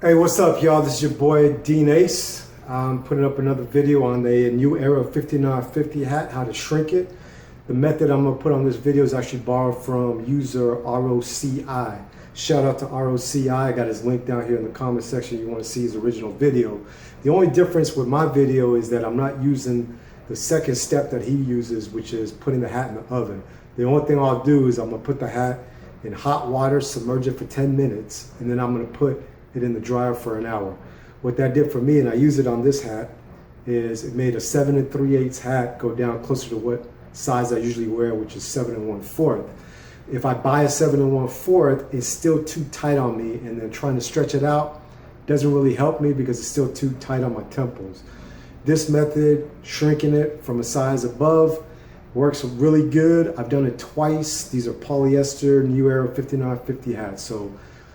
Hey, what's up, y'all? This is your boy Dean Ace. I'm putting up another video on a new era 59Fifty hat, how to shrink it. The method I'm gonna put on this video is actually borrowed from user ROCI. Shout out to ROCI. I got his link down here in the comment section. You want to see his original video. The only difference with my video is that I'm not using the second step that he uses, which is putting the hat in the oven. The only thing I'll do is I'm gonna put the hat in hot water, submerge it for 10 minutes, and then I'm gonna put it in the dryer for an hour. What that did for me, and I use it on this hat, is it made a 7 3/8 hat go down closer to what size I usually wear, which is 7 1/4. If I buy a 7 1/4, it's still too tight on me, and then trying to stretch it out doesn't really help me because it's still too tight on my temples. This method, shrinking it from a size above, works really good. I've done it twice. These are polyester new era 59Fifty hats. So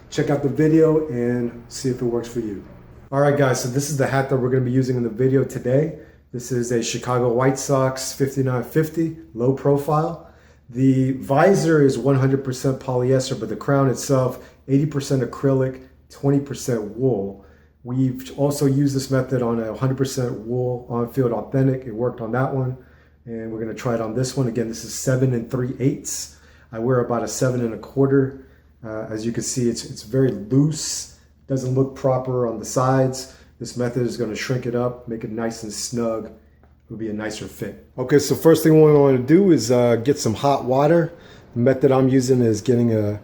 check out the video and see if it works for you. All right, guys, so this is the hat that we're going to be using in the video today. This is a Chicago White Sox 59Fifty, low profile. The visor is 100% polyester, but the crown itself, 80% acrylic, 20% wool. We've also used this method on a 100% wool on-field authentic. It worked on that one, and we're going to try it on this one. Again, this is 7 3/8. I wear about a 7 1/4. As you can see, it's very loose. Doesn't look proper on the sides. This method is going to shrink it up, make it nice and snug. It'll be a nicer fit. Okay, so first thing we want to do is get some hot water. The method I'm using is getting a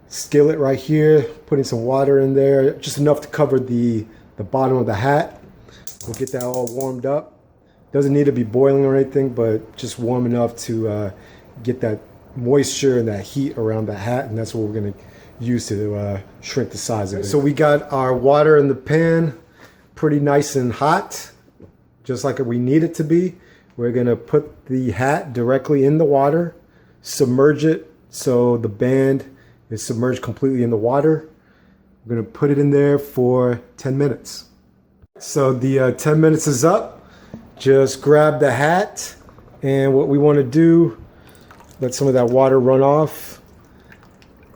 skillet right here, putting some water in there, just enough to cover the bottom of the hat. We'll get that all warmed up. Doesn't need to be boiling or anything, but just warm enough to get that moisture and that heat around the hat, and that's what we're going to use to shrink the size of it. So we got our water in the pan, pretty nice and hot, just like we need it to be. We're going to put the hat directly in the water, submerge it so the band is submerged completely in the water. We're going to put it in there for 10 minutes. So the 10 minutes is up. Just grab the hat, and what we want to do, let some of that water run off,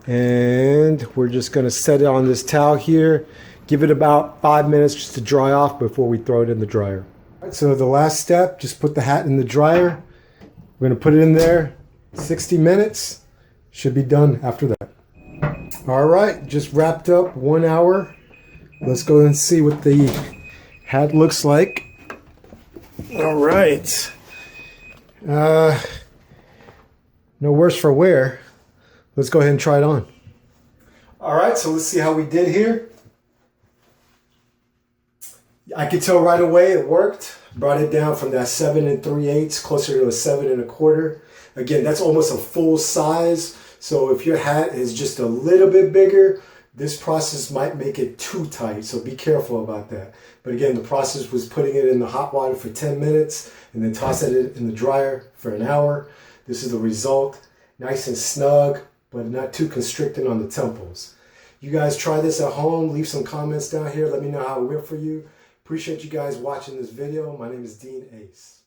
and we're just going to set it on this towel here. Give it about 5 minutes just to dry off before we throw it in the dryer. All right, so the last step, just put the hat in the dryer. We're going to put it in there 60 minutes. Should be done after that. All right, just wrapped up 1 hour. Let's go and see what the hat looks like. All right. No worse for wear. Let's go ahead and try it on. All right, so let's see how we did here. I could tell right away it worked. Brought it down from that 7 3/8 closer to a 7 1/4. Again, that's almost a full size. So if your hat is just a little bit bigger, this process might make it too tight. So be careful about that. But again, the process was putting it in the hot water for 10 minutes and then tossing it in the dryer for an hour. This is the result. Nice and snug, but not too constricting on the temples. You guys try this at home. Leave some comments down here. Let me know how it went for you. Appreciate you guys watching this video. My name is Dean Ace.